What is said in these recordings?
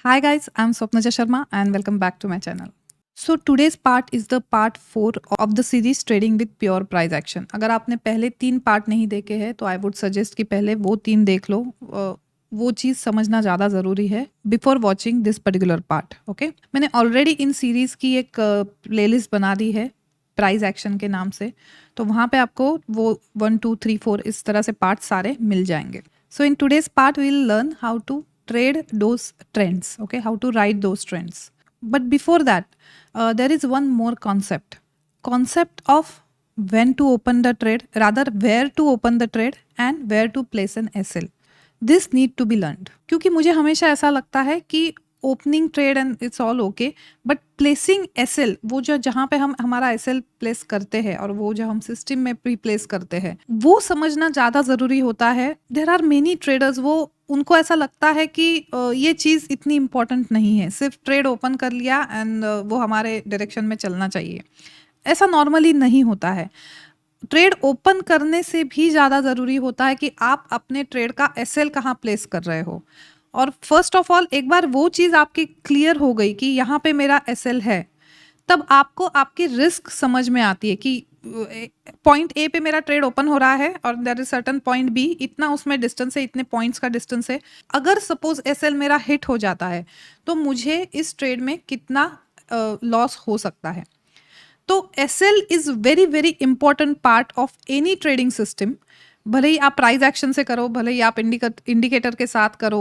Hi guys, I'm Swapnaja Sharma and welcome back to my channel. So today's part is the part 4 of the series Trading with Pure Price Action. अगर आपने पहले 3 part नहीं देखे हैं तो I would suggest कि पहले वो 3 देख लो. वो चीज़ समझना ज़्यादा ज़रूरी है before watching this particular part. Okay, मैंने ऑलरेडी इन सीरीज़ की एक प्लेलिस्ट बना दी है प्राइस एक्शन के नाम से, तो वहाँ पे आपको वो 1, 2, 3, 4 इस तरह से पार्ट सारे मिल जाएंगे. So in today's part we will learn how to trade those trends, okay, how to ride those trends. But before that, there is one more concept of when to open the trade, rather where to open the trade and where to place an SL. This need to be learned, क्योंकि मुझे हमेशा ऐसा लगता है कि opening trade and it's all okay, but placing SL, वो जो जहाँ पे हम हमारा एसएल प्लेस करते हैं और वो जो हम सिस्टम में प्री प्लेस करते हैं, वो समझना ज़्यादा ज़रूरी होता है. देयर आर मेनी ट्रेडर्स, वो उनको ऐसा लगता है कि ये चीज़ इतनी इम्पोर्टेंट नहीं है, सिर्फ ट्रेड ओपन कर लिया एंड वो हमारे डायरेक्शन में चलना चाहिए. ऐसा नॉर्मली नहीं होता है. ट्रेड ओपन करने से भी ज़्यादा ज़रूरी होता है कि आप अपने ट्रेड का एसएल कहाँ प्लेस कर रहे हो. और फर्स्ट ऑफ ऑल, एक बार वो चीज़ आपकी क्लियर हो गई कि यहाँ पे मेरा एसएल है, तब आपको आपकी रिस्क समझ में आती है कि पॉइंट ए पे मेरा ट्रेड ओपन हो रहा है और there is certain point B, इतना उसमें डिस्टेंस है, इतने पॉइंट्स का डिस्टेंस है. अगर सपोज एसएल मेरा हिट हो जाता है तो मुझे इस ट्रेड में कितना लॉस हो सकता है. तो SL is very very important part of any trading system. भले ही आप प्राइस एक्शन से करो, भले ही आप इंडिकेटर के साथ करो,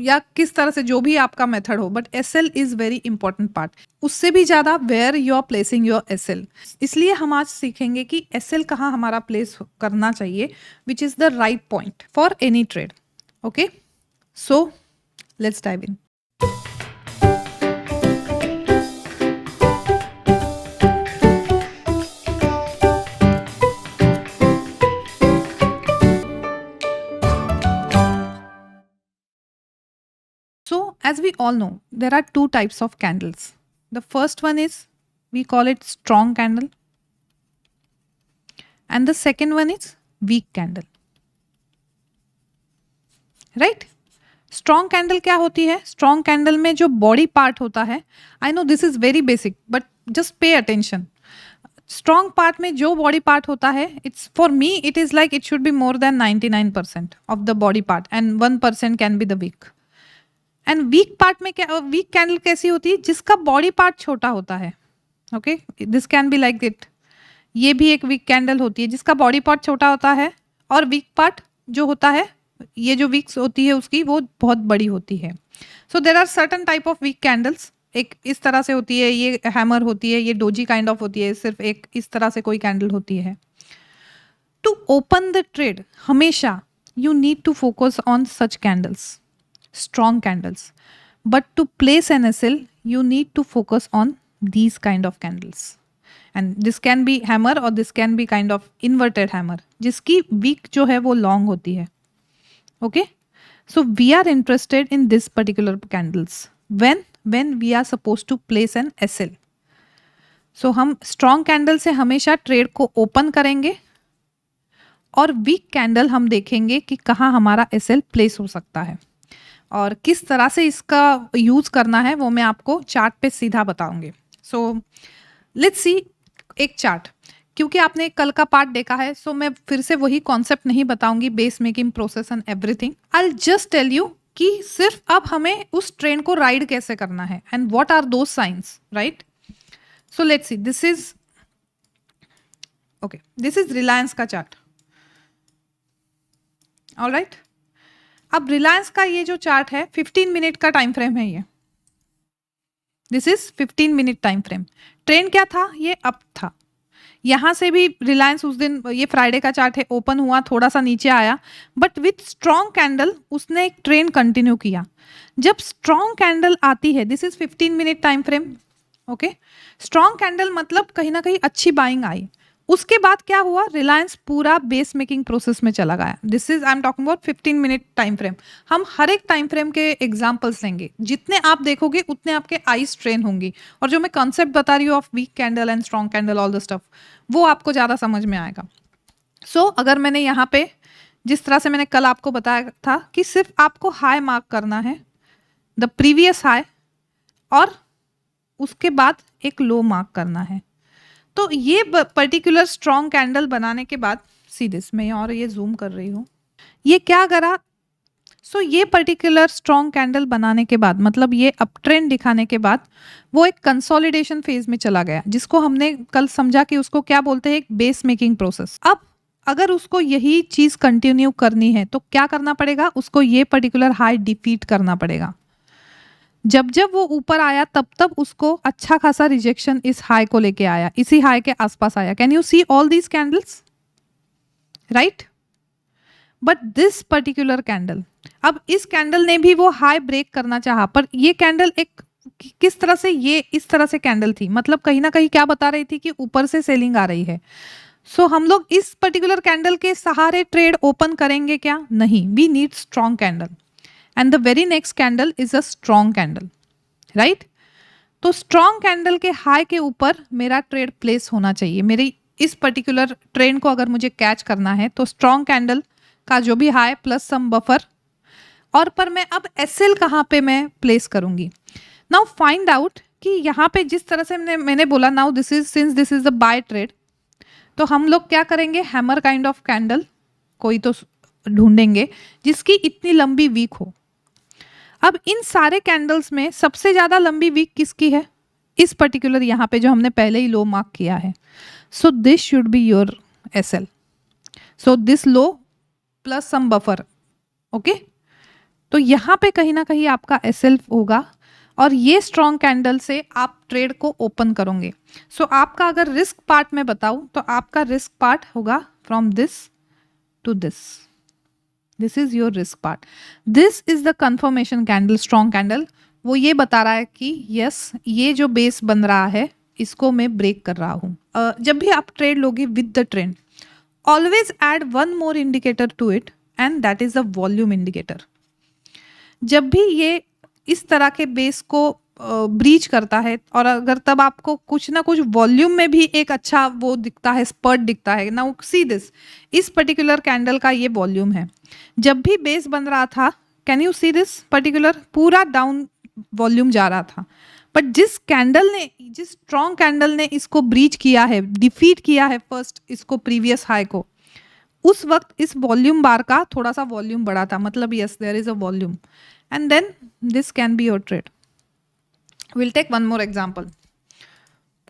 या किस तरह से जो भी आपका मेथड हो, but SL is very important part. उससे भी ज़्यादा where you are placing your SL. इसलिए हम आज सीखेंगे कि एसएल कहाँ हमारा प्लेस करना चाहिए, which is the right point for any trade. Okay, so let's dive in. So, as we all know, there are two types of candles. The first one is, we call it strong candle, and the second one is weak candle. Right? Strong candle क्या होती है? Strong candle में जो body part होता है, I know this is very basic, but just pay attention. Strong part में जो body part होता है, it's for me it is like it should be more than 99% of the body part, and 1% can be the weak. And weak part में क्या, weak candle कैसी होती है? जिसका बॉडी पार्ट छोटा होता है. Okay, this can be like it. ये भी एक वीक कैंडल होती है जिसका बॉडी पार्ट छोटा होता है, और वीक पार्ट जो होता है, ये जो वीक्स होती है उसकी, वो बहुत बड़ी होती है. So there are certain type of weak candles. एक इस तरह से होती है, ये हैमर होती है, ये डोजी काइंड ऑफ होती है, सिर्फ एक इस तरह से कोई कैंडल होती है. टू ओपन द ट्रेड हमेशा you need to focus on such candles, strong candles, but to place an SL you need to focus on these kind of candles, and this can be hammer or this can be kind of inverted hammer जिसकी week जो है वो long होती है. Okay, so we are interested in this particular candles when we are supposed to place an SL. so हम strong candle से हमेशा trade को open करेंगे, और weak candle हम देखेंगे कि कहाँ हमारा SL place हो सकता है और किस तरह से इसका यूज करना है, वो मैं आपको चार्ट पे सीधा बताऊंगी. सो लेट्स सी एक चार्ट. क्योंकि आपने कल का पार्ट देखा है, सो मैं फिर से वही कॉन्सेप्ट नहीं बताऊंगी, base making process and everything. I just tell you कि सिर्फ अब हमें उस ट्रेन को राइड कैसे करना है and what are those signs, right. So let's see, this is okay, this is Reliance का चार्ट. ऑलराइट, अब रिलायंस का ये जो चार्ट है 15 मिनट का टाइम फ्रेम है. ये this is 15 minute time frame. Trend क्या था? ये अप था. यहां से भी रिलायंस उस दिन, ये फ्राइडे का चार्ट है, ओपन हुआ, थोड़ा सा नीचे आया, बट विथ स्ट्रॉन्ग कैंडल उसने एक ट्रेंड कंटिन्यू किया. जब स्ट्रॉन्ग कैंडल आती है, this is 15 minute time frame. Okay, strong candle मतलब कहीं ना कहीं अच्छी बाइंग आई. उसके बाद क्या हुआ? रिलायंस पूरा बेस मेकिंग प्रोसेस में चला गया. This is, I am talking about 15 minute time frame. हम हर एक टाइम फ्रेम के एग्जांपल्स लेंगे, जितने आप देखोगे उतने आपके आईज ट्रेन होंगी, और जो मैं कॉन्सेप्ट बता रही हूँ of weak candle and strong candle, all the stuff, वो आपको ज़्यादा समझ में आएगा. सो अगर मैंने यहाँ पे, जिस तरह से मैंने कल आपको बताया था कि सिर्फ आपको हाई मार्क करना है, द प्रीवियस हाई और उसके बाद एक लो मार्क करना है। तो ये पर्टिकुलर स्ट्रॉन्ग कैंडल बनाने के बाद, सी दिस, मैं और ये जूम कर रही हूँ, ये क्या करा। सो ये पर्टिकुलर स्ट्रॉन्ग कैंडल बनाने के बाद, मतलब ये अप ट्रेंड दिखाने के बाद वो एक कंसोलिडेशन फेज में चला गया, जिसको हमने कल समझा कि उसको क्या बोलते हैं, एक बेस मेकिंग प्रोसेस। अब अगर उसको यही चीज कंटिन्यू करनी है तो क्या करना पड़ेगा, उसको ये पर्टिकुलर हाई डिफीट करना पड़ेगा। जब जब वो ऊपर आया तब तब उसको अच्छा खासा रिजेक्शन इस हाई को लेके आया, इसी हाई के आसपास आया। Can you see all these candles, right? But this particular candle, अब इस कैंडल ने भी वो हाई ब्रेक करना चाहा, पर ये कैंडल एक किस तरह से, ये इस तरह से कैंडल थी, मतलब कहीं ना कहीं क्या बता रही थी कि ऊपर से सेलिंग आ रही है। सो हम लोग इस पर्टिकुलर कैंडल के सहारे ट्रेड ओपन करेंगे क्या? नहीं, we need strong candle and the very next candle is a strong candle, right? तो स्ट्रॉन्ग कैंडल के हाई के ऊपर मेरा ट्रेड प्लेस होना चाहिए। मेरी इस पर्टिकुलर ट्रेंड को अगर मुझे कैच करना है तो स्ट्रॉन्ग कैंडल का जो भी हाई प्लस सम बफर, और पर मैं अब एसएल कहाँ पे मैं प्लेस करूंगी। नाउ फाइंड आउट कि यहाँ पे जिस तरह से मैंने बोला, now this is, since this is the buy trade, तो हम लोग क्या करेंगे, हैमर काइंड ऑफ कैंडल कोई तो ढूंढेंगे जिसकी इतनी लंबी वीक हो। अब इन सारे कैंडल्स में सबसे ज्यादा लंबी वीक किसकी है? इस पर्टिकुलर यहाँ पे जो हमने पहले ही लो मार्क किया है। So this should be your SL. So this low plus some buffer, okay. तो यहाँ पे कहीं ना कहीं आपका एसएल होगा और ये स्ट्रॉन्ग कैंडल से आप ट्रेड को ओपन करोगे। सो आपका अगर रिस्क पार्ट में बताऊं तो आपका रिस्क पार्ट होगा from this to this. This is your risk part. This is the confirmation candle, strong candle. वो ये बता रहा है कि यस, ये जो बेस बन रहा है इसको मैं ब्रेक कर रहा हूं। जब भी आप ट्रेड लोगे with the trend, always add one more indicator to it and that is a volume indicator. जब भी ये इस तरह के बेस को ब्रीच करता है और अगर तब आपको कुछ ना कुछ वॉल्यूम में भी एक अच्छा वो दिखता है, स्पर्ट दिखता है। नाउ सी दिस, इस पर्टिकुलर कैंडल का ये वॉल्यूम है। जब भी बेस बन रहा था, can you see this particular, पूरा डाउन वॉल्यूम जा रहा था। बट जिस कैंडल ने, जिस स्ट्रॉन्ग कैंडल ने इसको ब्रीच किया है, डिफीट किया है फर्स्ट इसको, प्रीवियस हाई को, उस वक्त इस वॉल्यूम बार का थोड़ा सा वॉल्यूम बढ़ा था, मतलब yes there is a volume and then this can be your trade. Will take one more example,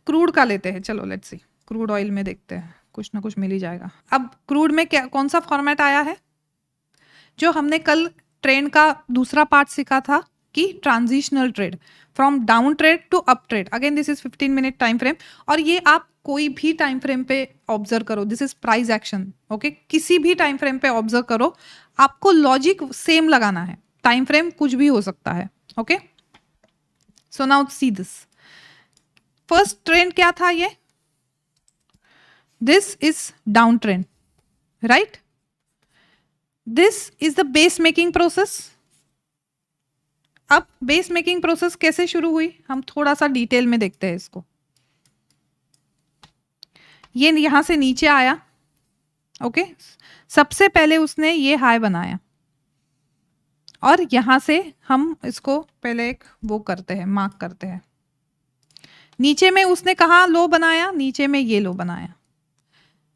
crude का लेते हैं। चलो लेट्स सी, क्रूड ऑयल में देखते हैं, कुछ ना कुछ मिल ही जाएगा। अब क्रूड में क्या, कौन सा फॉर्मेट आया है जो हमने कल ट्रेंड का दूसरा पार्ट सीखा था कि transitional trade, from down trade to up trade. Again this is 15 minute time frame और ये आप कोई भी टाइम फ्रेम पे ऑब्जर्व करो, this is price action, okay. किसी भी टाइम फ्रेम पे ऑब्जर्व करो, आपको लॉजिक सेम लगाना है, टाइम फ्रेम कुछ भी हो सकता है, okay. So now see this, first trend क्या था, ये this is down trend, right? This is the base making process. अब बेस मेकिंग प्रोसेस कैसे शुरू हुई, हम थोड़ा सा डिटेल में देखते हैं इसको। ये यहां से नीचे आया, ओके। सबसे पहले उसने ये हाई बनाया और यहां से हम इसको पहले एक वो करते हैं, मार्क करते हैं। नीचे में उसने कहा लो बनाया, नीचे में ये लो बनाया।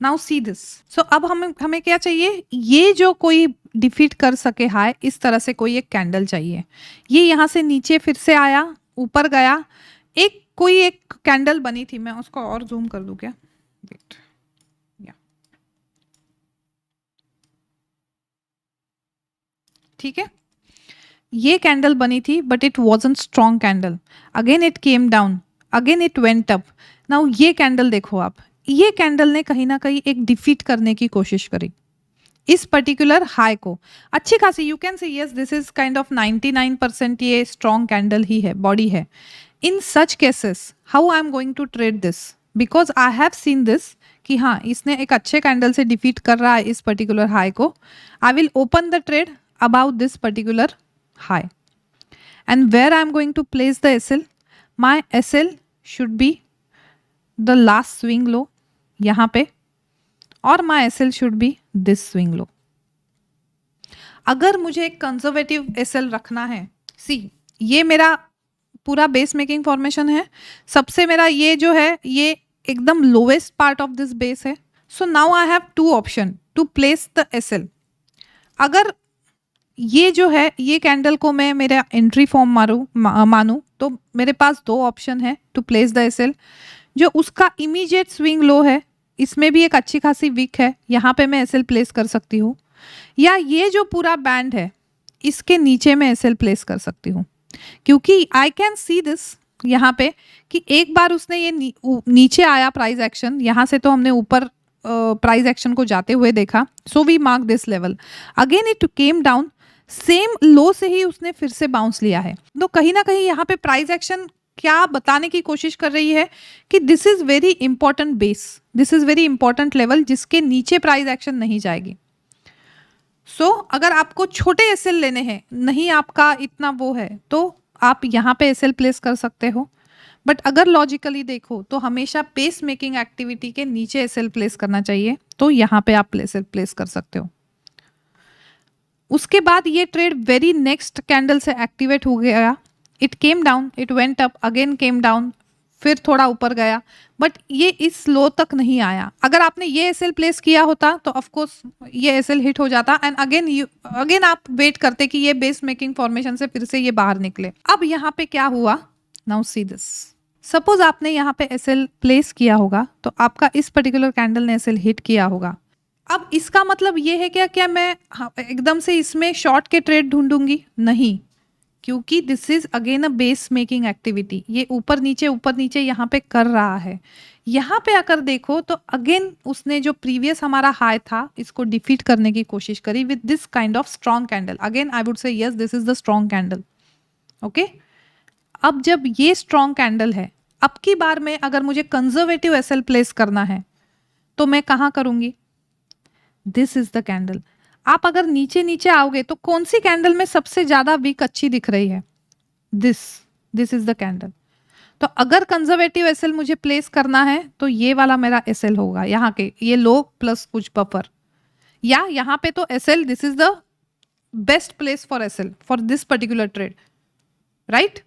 नाउ सी दिस, सो अब हमें क्या चाहिए, ये जो कोई डिफीट कर सके हाई, इस तरह से कोई एक कैंडल चाहिए। ये यहां से नीचे फिर से आया, ऊपर गया, एक कोई एक कैंडल बनी थी, मैं उसको और जूम कर दूं क्या, वेट, या ठीक है। ये कैंडल बनी थी but it wasn't strong candle, again it came down, again it went up. Now ये कैंडल देखो आप, ये कैंडल ने कहीं ना कहीं एक डिफीट करने की कोशिश करी इस पर्टिकुलर हाई को, अच्छी खासी। You can say yes this is kind of 99% ये स्ट्रॉन्ग कैंडल ही है, बॉडी है। In such cases how I am going to trade this, because I have seen this कि हाँ इसने एक अच्छे कैंडल से डिफीट कर रहा है इस पर्टिकुलर हाई को। I will open the trade about this particular high, and where I am going to place the SL, my SL should be the last swing low यहाँ पे, और my SL should be this swing low। अगर मुझे एक conservative SL रखना है, सी ये मेरा पूरा बेस मेकिंग फॉर्मेशन है। सबसे मेरा ये जो है ये एकदम lowest part of this base है। So now I have two option to place the SL. अगर ये जो है ये कैंडल को मैं मेरा एंट्री फॉर्म मानूं तो मेरे पास दो ऑप्शन है टू प्लेस द एसएल। जो उसका इमीडिएट स्विंग लो है, इसमें भी एक अच्छी खासी वीक है, यहाँ पे मैं एसएल प्लेस कर सकती हूँ, या ये जो पूरा बैंड है इसके नीचे मैं एसएल प्लेस कर सकती हूँ। क्योंकि आई कैन सी दिस यहाँ पे कि एक बार उसने ये नीचे आया प्राइस एक्शन, यहाँ से तो हमने ऊपर प्राइस एक्शन को जाते हुए देखा। So we mark this level, again it came down, same low से ही उसने फिर से बाउंस लिया है। तो कहीं ना कहीं यहाँ पे प्राइस एक्शन क्या बताने की कोशिश कर रही है कि this is very important base, this is very important level जिसके नीचे प्राइस एक्शन नहीं जाएगी। सो अगर आपको छोटे एसएल लेने हैं, नहीं आपका इतना वो है, तो आप यहाँ पे एसएल प्लेस कर सकते हो। बट अगर लॉजिकली देखो तो हमेशा पेस मेकिंग एक्टिविटी के नीचे एसएल प्लेस करना चाहिए, तो यहाँ पे आप एसएल प्लेस कर सकते हो। उसके बाद ये ट्रेड वेरी नेक्स्ट कैंडल से एक्टिवेट हो गया। It came down, it went up, again came down, फिर थोड़ा ऊपर गया, बट ये इस लो तक नहीं आया। अगर आपने ये एसएल प्लेस किया होता तो ऑफ कोर्स ये एसएल हिट हो जाता एंड अगेन आप वेट करते कि ये बेस मेकिंग फॉर्मेशन से फिर से ये बाहर निकले। अब यहाँ पे क्या हुआ, नाउ सी दिस। सपोज आपने यहाँ पे एसएल प्लेस किया होगा तो आपका इस पर्टिकुलर कैंडल ने एसएल हिट किया होगा। अब इसका मतलब ये है क्या मैं एकदम से इसमें शॉर्ट के ट्रेड ढूंढूंगी? नहीं, क्योंकि this is again a base making activity. ये ऊपर नीचे यहाँ पे कर रहा है। यहाँ पे आकर देखो तो अगेन उसने जो प्रीवियस हमारा हाई था इसको डिफीट करने की कोशिश करी with this kind of strong candle. Again I would say yes, this is the strong candle. Okay, अब जब ये स्ट्रॉन्ग कैंडल है, अब की बार में अगर मुझे कंजर्वेटिव एसएल प्लेस करना है तो मैं कहाँ करूंगी? This is the candle. आप अगर नीचे आओगे तो कौन सी कैंडल में सबसे ज्यादा वीक अच्छी दिख रही है? This is the candle. तो अगर कंजर्वेटिव एसएल मुझे प्लेस करना है तो ये वाला मेरा एसएल होगा, यहाँ के ये लो प्लस कुछ बफर, या यहाँ पे तो SL, this is the best place for SL for this particular trade, right?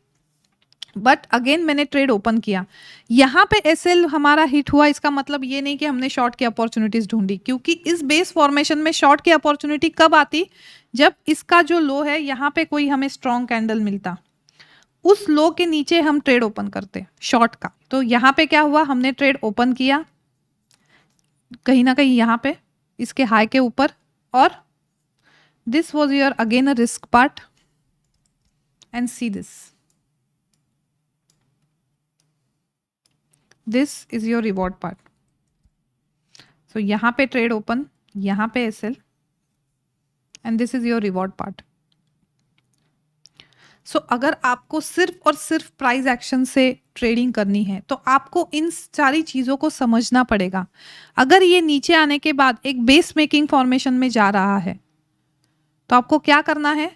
But again मैंने ट्रेड ओपन किया, यहाँ पे एसएल हमारा हिट हुआ। इसका मतलब ये नहीं कि हमने शॉर्ट की अपॉर्चुनिटीज ढूंढी, क्योंकि इस बेस फॉर्मेशन में शॉर्ट की अपॉर्चुनिटी कब आती? जब इसका जो लो है यहाँ पे कोई हमें स्ट्रॉन्ग कैंडल मिलता, उस लो के नीचे हम ट्रेड ओपन करते शॉर्ट का। तो यहाँ पे क्या हुआ, हमने ट्रेड ओपन किया कहीं ना कहीं यहाँ पे इसके हाई के ऊपर, और this was your again a risk part and see this is your reward part. So यहाँ पे ट्रेड ओपन, यहाँ पे SL, and this is your reward part. So अगर आपको सिर्फ और सिर्फ प्राइस एक्शन से ट्रेडिंग करनी है तो आपको इन सारी चीज़ों को समझना पड़ेगा। अगर ये नीचे आने के बाद एक बेस मेकिंग फॉर्मेशन में जा रहा है तो आपको क्या करना है?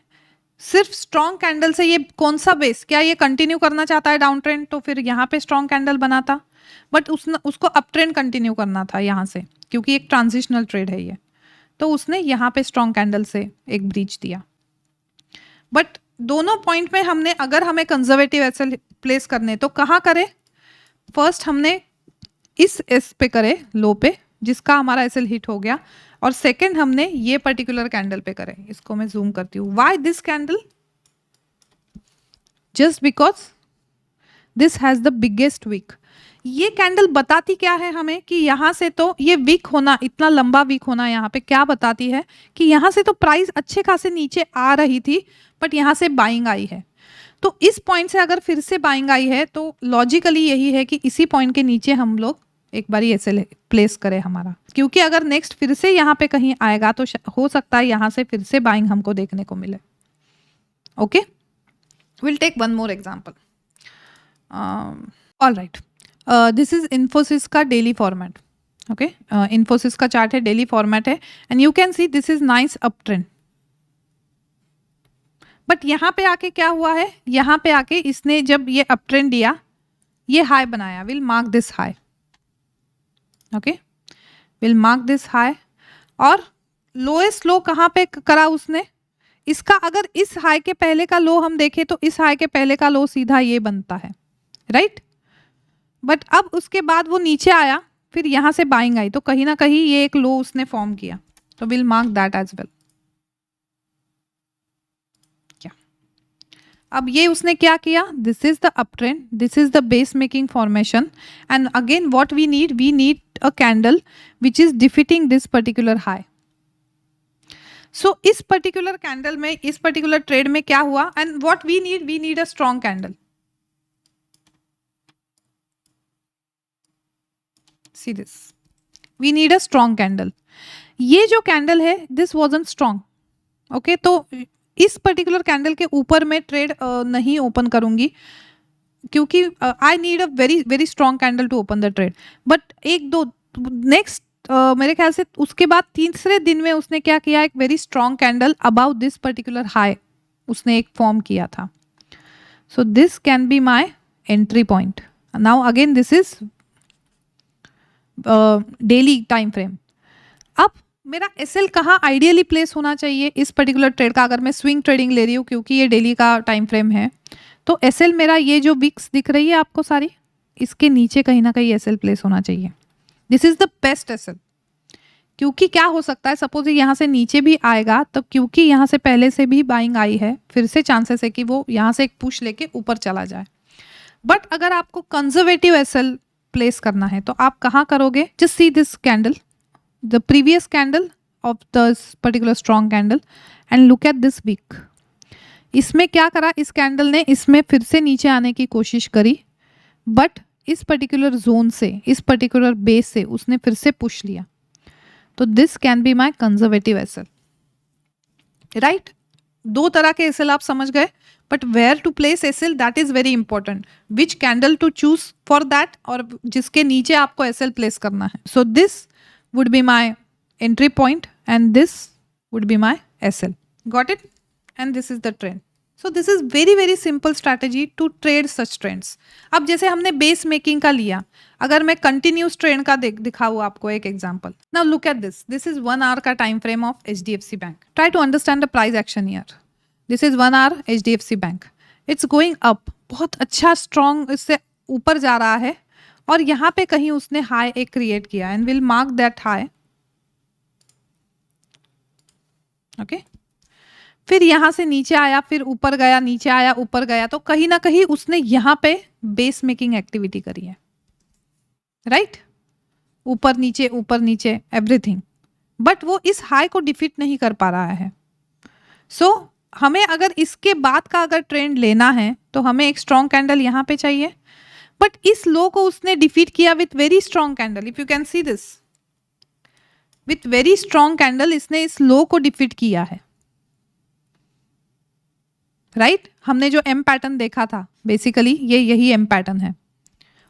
सिर्फ स्ट्रॉन्ग कैंडल से ये कौन सा बेस, क्या ये कंटिन्यू करना चाहता है डाउन ट्रेंड तो फिर यहाँ पे स्ट्रॉन्ग कैंडल बनाता, बट उसको अप ट्रेंड कंटिन्यू करना था यहाँ से, क्योंकि एक ट्रांजिशनल ट्रेड है ये। तो उसने यहाँ पे स्ट्रॉन्ग कैंडल से एक ब्रीच दिया। बट दोनों पॉइंट में हमने, अगर हमें कंजर्वेटिव एसएल प्लेस करने तो कहाँ करे? फर्स्ट हमने इस एस पे करे, लो पे, जिसका हमारा एसएल हिट हो गया, और सेकंड हमने ये पर्टिकुलर कैंडल पे करे। इसको मैं जूम करती हूँ। Why this candle? Just because this has the biggest wick. ये कैंडल बताती क्या है हमें कि यहाँ से तो ये वीक होना, इतना लंबा वीक होना यहाँ पे क्या बताती है कि यहाँ से तो प्राइस अच्छे खासे नीचे आ रही थी, बट यहाँ से बाइंग आई है। तो इस पॉइंट से अगर फिर से बाइंग आई है तो लॉजिकली यही है कि इसी पॉइंट के नीचे हम लोग एक बारी ऐसे प्लेस करें हमारा, क्योंकि अगर नेक्स्ट फिर से यहाँ पे कहीं आएगा तो हो सकता है यहाँ से फिर से बाइंग हमको देखने को मिले। Okay, will take one more example. All right, this is Infosys का डेली फॉर्मेट। ओके, इन्फोसिस का चार्ट है, डेली फॉर्मेट है, and you can see this is nice up trend. But यहाँ पे आके क्या हुआ है, यहाँ पे आके इसने जब ये अप ट्रेंड दिया, ये हाई बनाया, will mark this high. Okay, will mark this high, और लोएस्ट लो कहाँ पे करा उसने? इसका अगर इस हाई के पहले का लो हम देखें तो इस हाई के पहले का लो सीधा ये बनता है, राइट। बट अब उसके बाद वो नीचे आया, फिर यहां से बाइंग आई, तो कहीं ना कहीं ये एक लो उसने फॉर्म किया, तो will mark that as well. क्या अब ये उसने क्या किया, this is the up trend, this is the base making formation, and again what we need a candle which is defeating this particular high. So इस particular candle में, इस particular trade में क्या हुआ, and what we need a strong candle. See this, we need a strong candle. ये जो candle है this wasn't strong, okay. तो इस पर्टिकुलर कैंडल के ऊपर मैं ट्रेड नहीं ओपन करूंगी, क्योंकि I need a very very strong candle to open the trade. But एक दो नेक्स्ट मेरे ख्याल से उसके बाद तीसरे दिन में उसने क्या किया, एक very strong candle about this particular high उसने एक फॉर्म किया था। So this can be my entry point. Now again this is daily time frame. अब मेरा एसएल कहाँ आइडियली प्लेस होना चाहिए इस पर्टिकुलर ट्रेड का, अगर मैं स्विंग ट्रेडिंग ले रही हूँ क्योंकि ये डेली का टाइम फ्रेम है, तो एसएल मेरा ये जो विक्स दिख रही है आपको सारी, इसके नीचे कहीं ना कहीं एसएल प्लेस होना चाहिए। This is the best SL, क्योंकि क्या हो सकता है, सपोज यहाँ से नीचे भी आएगा, तो क्योंकि यहाँ से पहले से भी बाइंग आई है, फिर से चांसेस है कि वो यहाँ से एक पुश लेके ऊपर चला जाए। बट अगर आपको कंजर्वेटिव एसएल प्लेस करना है तो आप कहाँ करोगे, just see this candle, the previous candle of this particular strong candle and look at this wick। इसमें क्या करा, इस कैंडल ने इसमें फिर से नीचे आने की कोशिश करी, बट इस पर्टिकुलर जोन से, इस पर्टिकुलर बेस से उसने फिर से पुश लिया। तो this can be my conservative SL, right. दो तरह के एसएल आप समझ गए, but where to place SL that is very important, which candle to choose for that, और जिसके नीचे आपको एसएल प्लेस करना है। So this would be my entry point and this would be my SL. Got it? And this is the trend. So this is very very simple strategy to trade such trends. अब जैसे हमने base making का लिया, अगर मैं continuous trend का दिखाऊँ आपको एक example. Now look at this. This is 1 hour का time frame of HDFC Bank. Try to understand the price action here. This is 1 hour HDFC Bank. It's going up. बहुत अच्छा स्ट्रॉन्ग इससे ऊपर जा रहा है, और यहां पे कहीं उसने हाई एक क्रिएट किया, and will mark that high, okay. फिर यहां से नीचे आया, फिर ऊपर गया, नीचे आया, ऊपर गया, तो कहीं ना कहीं उसने यहां पे बेस मेकिंग एक्टिविटी करी है, राइट। ऊपर नीचे एवरीथिंग, बट वो इस हाई को डिफीट नहीं कर पा रहा है। सो हमें अगर इसके बाद का अगर ट्रेंड लेना है तो हमें एक स्ट्रॉन्ग कैंडल यहां पे चाहिए, बट इस लो को उसने डिफीट किया with very strong candle. If you can see this, with very strong candle इसने इस लो को डिफीट किया है, राइट। हमने जो एम पैटर्न देखा था बेसिकली ये यही एम पैटर्न है,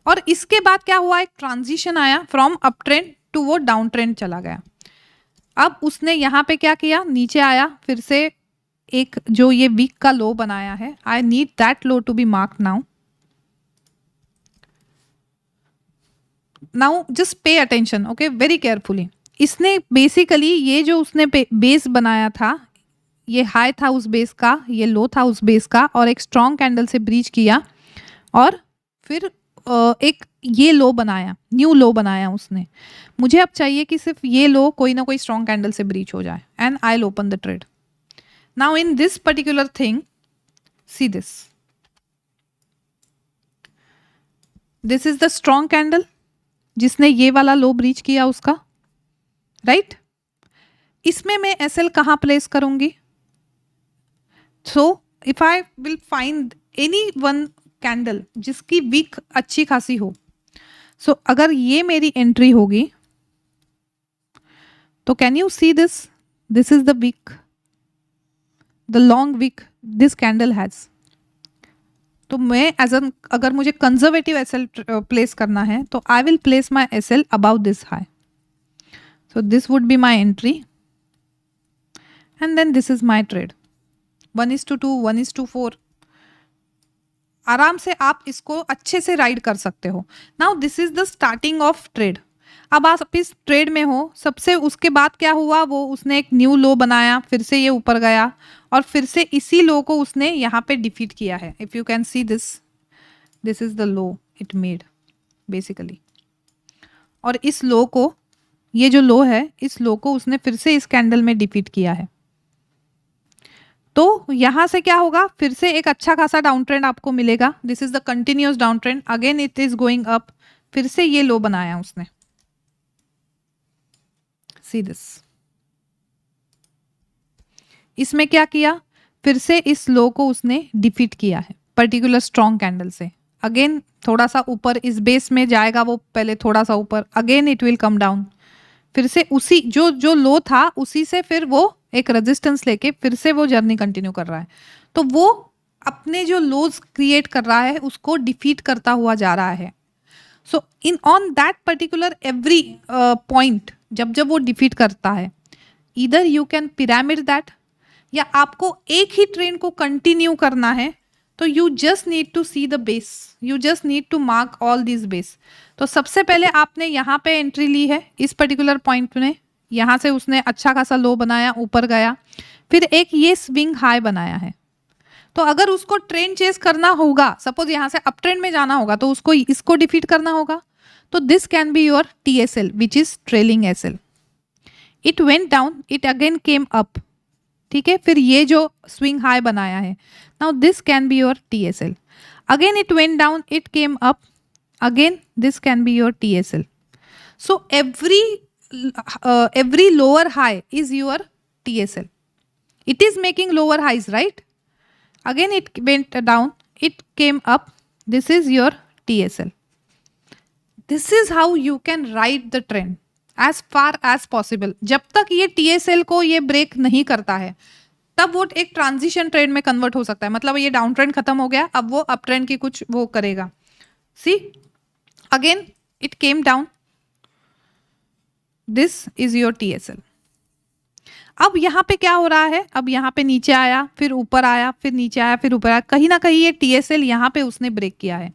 और इसके बाद क्या हुआ, एक ट्रांजिशन आया फ्रॉम अप ट्रेंड टू वो डाउन ट्रेंड चला गया। अब उसने यहाँ पे क्या किया, नीचे आया, फिर से एक जो ये वीक का लो बनाया है, I need that low to be mark now. Now just pay attention, okay, very carefully. इसने बेसिकली ये जो उसने बेस बनाया था, ये हाई था उस बेस का, ये लो था उस बेस का, और एक स्ट्रॉन्ग कैंडल से ब्रीच किया, और फिर एक ये लो बनाया, न्यू लो बनाया उसने। मुझे अब चाहिए कि सिर्फ ये लो कोई ना कोई स्ट्रॉन्ग कैंडल से ब्रीच हो जाए, and I will open the trade. Now in this particular thing, C this, this is the strong candle जिसने ये वाला लो ब्रीच किया उसका, राइट। इसमें मैं एसएल कहाँ प्लेस करूंगी, so if I will find any one candle जिसकी वीक अच्छी खासी हो, सो अगर ये मेरी एंट्री होगी, तो can you see this, this is the wick, the long wick this candle has. तो मैं अगर मुझे कंजर्वेटिव एसएल प्लेस करना है, तो I will place my SL about this high. So this would be my entry, and then this is my trade. 1:2, 1:4, आराम से आप इसको अच्छे से राइड कर सकते हो। Now this is the starting of trade, अब आप इस ट्रेड में हो, सबसे उसके बाद क्या हुआ, वो उसने एक न्यू लो बनाया, फिर से ये ऊपर गया और फिर से इसी लो को उसने यहाँ पे डिफीट किया है। If you can see this is the low it made basically, और इस लो को, ये जो लो है, इस लो को उसने फिर से इस कैंडल में डिफीट किया है। तो यहां से क्या होगा, फिर से एक अच्छा खासा डाउन ट्रेंड आपको मिलेगा। This is the continuous down trend, again it is going up, फिर से ये लो बनाया उसने, सी दिस। इसमें क्या किया, फिर से इस लो को उसने डिफीट किया है पर्टिकुलर स्ट्रॉन्ग कैंडल से। अगेन थोड़ा सा ऊपर इस बेस में जाएगा, वो पहले थोड़ा सा ऊपर, again it will come down, फिर से उसी जो जो लो था उसी से फिर वो एक रेजिस्टेंस लेके फिर से वो जर्नी कंटिन्यू कर रहा है। तो वो अपने जो लोज क्रिएट कर रहा है उसको डिफीट करता हुआ जा रहा है। So in on that particular every point, जब जब वो डिफीट करता है, इधर यू कैन पिरामिड दैट, या आपको एक ही ट्रेंड को कंटिन्यू करना है, तो you just need to see the base, you just need to mark all this base. तो सबसे पहले आपने यहाँ पे एंट्री ली है इस पर्टिकुलर पॉइंट में, यहाँ से उसने अच्छा खासा लो बनाया, ऊपर गया, फिर एक ये स्विंग हाई बनाया है। तो अगर उसको ट्रेंड चेस करना होगा, सपोज यहाँ से अप ट्रेंड में जाना होगा, तो उसको इसको डिफीट करना होगा। तो this can be your TSL which is trailing SL। It went down, it again came up, ठीक है, फिर ये जो स्विंग हाई बनाया है, now this can be your TSL। Again it went down, it came up, again this can be your TSL। So every lower high is your TSL. It is making lower highs, right? Again it went down, it came up, this is your TSL. This is how you can ride the trend as far as possible। जब तक ये TSL को ये break नहीं करता है, तब वो एक ट्रांजिशन ट्रेंड में कन्वर्ट हो सकता है। मतलब ये डाउन ट्रेंड खत्म हो गया, अब वो अप ट्रेंड की कुछ वो करेगा। See again it came down, this is your TSL। अब यहाँ पे क्या हो रहा है, अब यहाँ पे नीचे आया, फिर ऊपर आया, फिर नीचे आया, फिर ऊपर आया, कहीं ना कहीं ये TSL यहाँ पे उसने ब्रेक किया है।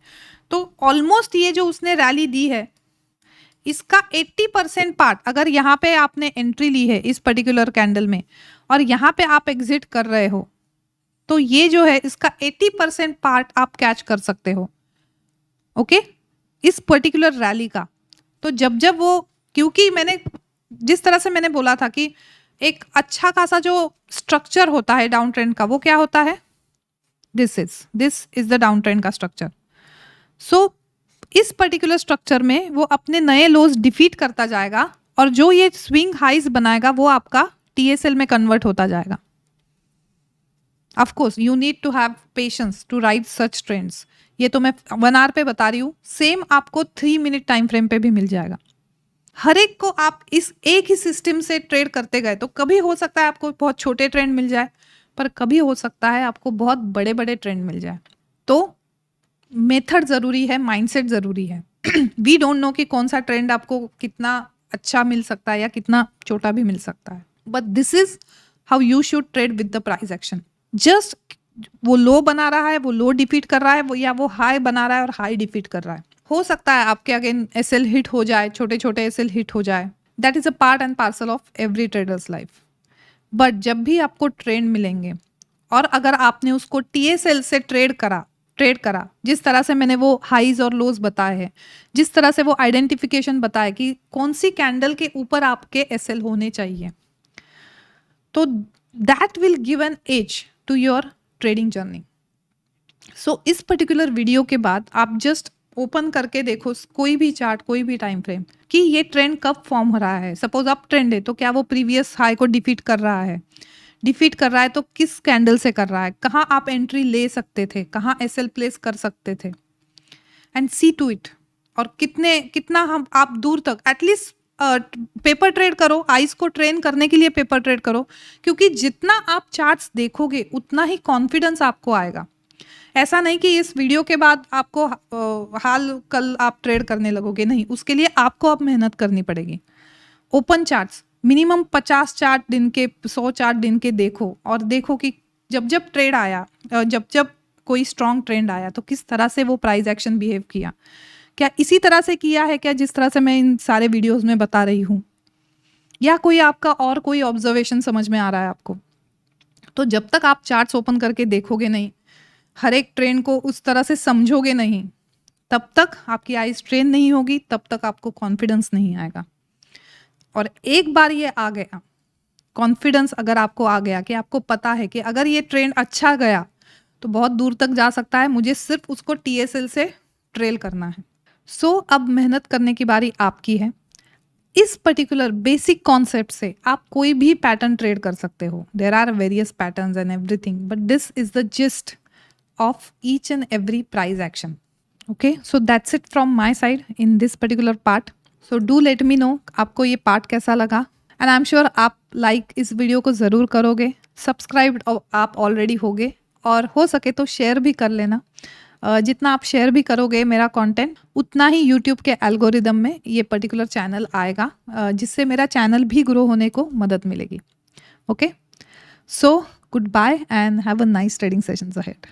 तो ऑलमोस्ट ये जो उसने रैली दी है, इसका 80% पार्ट, अगर यहाँ पे आपने एंट्री ली है इस पर्टिकुलर कैंडल में और यहाँ पे आप एग्जिट कर रहे हो, तो ये जो है इसका 80% पार्ट आप कैच कर सकते हो, ओके, इस पर्टिकुलर रैली का। तो जब जब वो, क्योंकि मैंने जिस तरह से मैंने बोला था कि एक अच्छा खासा जो स्ट्रक्चर होता है डाउन ट्रेंड का, वो क्या होता है, this is the down trend का स्ट्रक्चर। सो इस पर्टिकुलर स्ट्रक्चर में वो अपने नए लोज डिफीट करता जाएगा और जो ये स्विंग हाइज बनाएगा वो आपका TSL में कन्वर्ट होता जाएगा। Of course you need to have patience to ride such trends. ये तो मैं 1 आवर पे बता रही हूँ, सेम आपको 3 मिनट टाइम फ्रेम पे भी मिल जाएगा। हर एक को आप इस एक ही सिस्टम से ट्रेड करते गए तो कभी हो सकता है आपको बहुत छोटे ट्रेंड मिल जाए, पर कभी हो सकता है आपको बहुत बड़े बड़े ट्रेंड मिल जाए। तो मेथड जरूरी है, माइंडसेट जरूरी है। वी डोंट नो कि कौन सा ट्रेंड आपको कितना अच्छा मिल सकता है या कितना छोटा भी मिल सकता है, but this is how you should trade with the price action. Just वो लो बना रहा है, वो लो डिफीट कर रहा है, वो या वो हाई बना रहा है और हाई डिफीट कर रहा है। हो सकता है आपके अगेन SL हिट हो जाए, छोटे छोटे SL हिट हो जाए, that is a part and parcel of every traders life. But जब भी आपको ट्रेंड मिलेंगे और अगर आपने उसको TSL से ट्रेड करा, जिस तरह से मैंने वो हाईज और लोज बताए हैं, जिस तरह से वो आइडेंटिफिकेशन बताए कि कौन सी कैंडल के ऊपर आपके SL होने चाहिए, तो that will give an edge to your trading journey. So इस पर्टिकुलर वीडियो के बाद आप जस्ट ओपन करके देखो कोई भी चार्ट, कोई भी टाइम फ्रेम, कि ये ट्रेंड कब फॉर्म हो रहा है। सपोज अप ट्रेंड है तो क्या वो प्रीवियस हाई को डिफीट कर रहा है, डिफीट कर रहा है तो किस कैंडल से कर रहा है, कहाँ आप एंट्री ले सकते थे, कहाँ SL प्लेस कर सकते थे, एंड सी टू इट। और कितना हम आप दूर तक एटलीस्ट पेपर ट्रेड करो, आइज को ट्रेन करने के लिए पेपर ट्रेड करो, क्योंकि जितना आप चार्ट्स देखोगे उतना ही कॉन्फिडेंस आपको आएगा। ऐसा नहीं कि इस वीडियो के बाद आपको हाल कल आप ट्रेड करने लगोगे, नहीं, उसके लिए आपको अब मेहनत करनी पड़ेगी। ओपन चार्ट्स मिनिमम 50 चार्ट दिन के, 100 चार्ट दिन के देखो और देखो कि जब जब ट्रेड आया, जब जब कोई स्ट्रॉन्ग ट्रेंड आया तो किस तरह से वो प्राइस एक्शन बिहेव किया, क्या इसी तरह से किया है क्या जिस तरह से मैं इन सारे वीडियोस में बता रही हूँ, या कोई आपका और कोई ऑब्जर्वेशन समझ में आ रहा है आपको? तो जब तक आप चार्ट्स ओपन करके देखोगे नहीं, हर एक ट्रेंड को उस तरह से समझोगे नहीं, तब तक आपकी आईज ट्रेन नहीं होगी, तब तक आपको कॉन्फिडेंस नहीं आएगा। और एक बार ये आ गया कॉन्फिडेंस, अगर आपको आ गया कि आपको पता है कि अगर ये ट्रेंड अच्छा गया तो बहुत दूर तक जा सकता है, मुझे सिर्फ उसको TSL से ट्रेल करना है। सो अब मेहनत करने की बारी आपकी है। इस पर्टिकुलर बेसिक कॉन्सेप्ट से आप कोई भी पैटर्न ट्रेड कर सकते हो। There are various patterns and everything, but this is the gist of each and every price action. Okay, so that's it from my side in this particular part. So do let me know आपको ये part कैसा लगा, and I am sure आप like इस video को ज़रूर करोगे, subscribe आप ऑलरेडी होगे, और हो सके तो शेयर भी कर लेना। जितना आप शेयर भी करोगे मेरा कंटेंट, उतना ही यूट्यूब के एल्गोरिदम में ये पर्टिकुलर चैनल आएगा, जिससे मेरा चैनल भी ग्रो होने को मदद मिलेगी। Okay, so goodbye and have a nice trading sessions ahead.